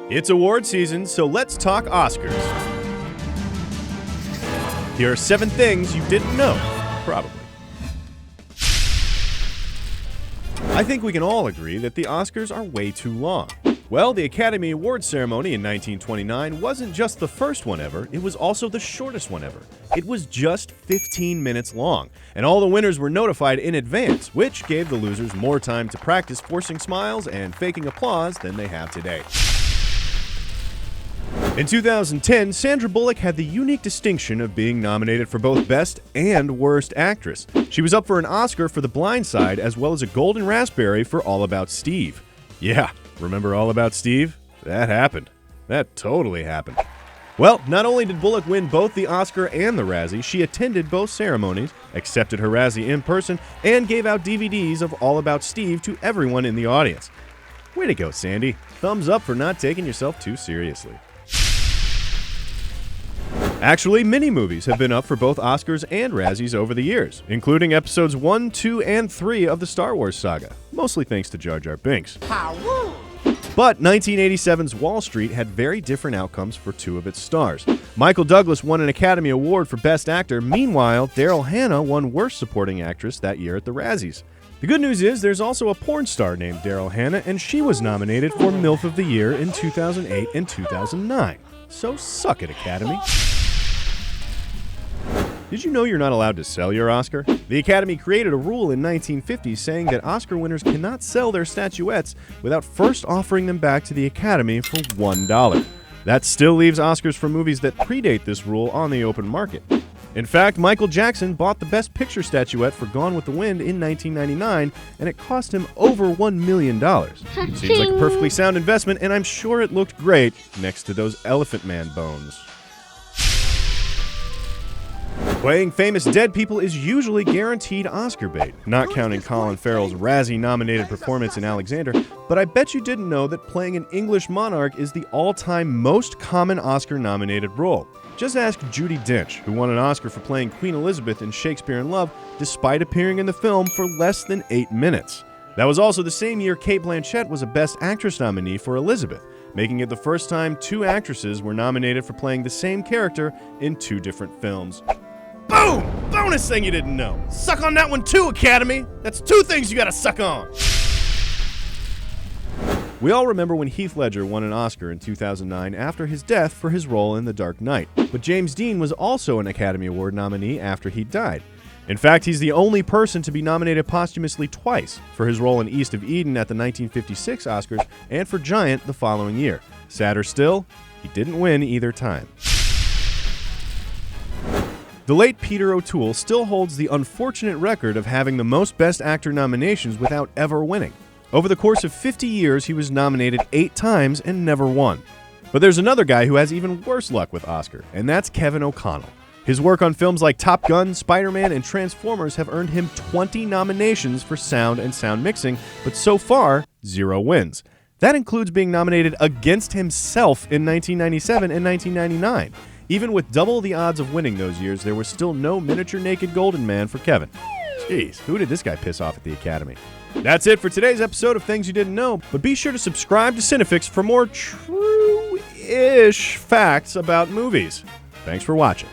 It's award season, so let's talk Oscars. Here are 7 things you didn't know, probably. I think we can all agree that the Oscars are way too long. Well, the Academy Awards ceremony in 1929 wasn't just the first one ever, it was also the shortest one ever. It was just 15 minutes long, and all the winners were notified in advance, which gave the losers more time to practice forcing smiles and faking applause than they have today. In 2010, Sandra Bullock had the unique distinction of being nominated for both Best and Worst Actress. She was up for an Oscar for The Blind Side, as well as a Golden Raspberry for All About Steve. Yeah, remember All About Steve? That happened. That totally happened. Well, not only did Bullock win both the Oscar and the Razzie, she attended both ceremonies, accepted her Razzie in person, and gave out DVDs of All About Steve to everyone in the audience. Way to go, Sandy. Thumbs up for not taking yourself too seriously. Actually, many movies have been up for both Oscars and Razzies over the years, including episodes 1, 2, and 3 of the Star Wars saga, mostly thanks to Jar Jar Binks. But 1987's Wall Street had very different outcomes for 2 of its stars. Michael Douglas won an Academy Award for Best Actor. Meanwhile, Daryl Hannah won Worst Supporting Actress that year at the Razzies. The good news is there's also a porn star named Daryl Hannah, and she was nominated for MILF of the Year in 2008 and 2009. So suck it, Academy. Did you know you're not allowed to sell your Oscar? The Academy created a rule in 1950 saying that Oscar winners cannot sell their statuettes without first offering them back to the Academy for $1. That still leaves Oscars for movies that predate this rule on the open market. In fact, Michael Jackson bought the Best Picture statuette for Gone with the Wind in 1999, and it cost him over $1 million. Seems like a perfectly sound investment, and I'm sure it looked great next to those Elephant Man bones. Playing famous dead people is usually guaranteed Oscar bait, not counting Colin Farrell's Razzie-nominated performance in Alexander, but I bet you didn't know that playing an English monarch is the all-time most common Oscar-nominated role. Just ask Judi Dench, who won an Oscar for playing Queen Elizabeth in Shakespeare in Love, despite appearing in the film for less than 8 minutes. That was also the same year Cate Blanchett was a Best Actress nominee for Elizabeth, making it the first time 2 actresses were nominated for playing the same character in 2 different films. Boom! Bonus thing you didn't know. Suck on that one too, Academy. That's 2 things you gotta suck on. We all remember when Heath Ledger won an Oscar in 2009 after his death for his role in The Dark Knight. But James Dean was also an Academy Award nominee after he died. In fact, he's the only person to be nominated posthumously twice for his role in East of Eden at the 1956 Oscars and for Giant the following year. Sadder still, he didn't win either time. The late Peter O'Toole still holds the unfortunate record of having the most Best Actor nominations without ever winning. Over the course of 50 years, he was nominated 8 times and never won. But there's another guy who has even worse luck with Oscar, and that's Kevin O'Connell. His work on films like Top Gun, Spider-Man, and Transformers have earned him 20 nominations for sound and sound mixing, but so far, 0 wins. That includes being nominated against himself in 1997 and 1999. Even with double the odds of winning those years, there was still no miniature naked golden man for Kevin. Jeez, who did this guy piss off at the Academy? That's it for today's episode of Things You Didn't Know, but be sure to subscribe to Cinefix for more true-ish facts about movies. Thanks for watching.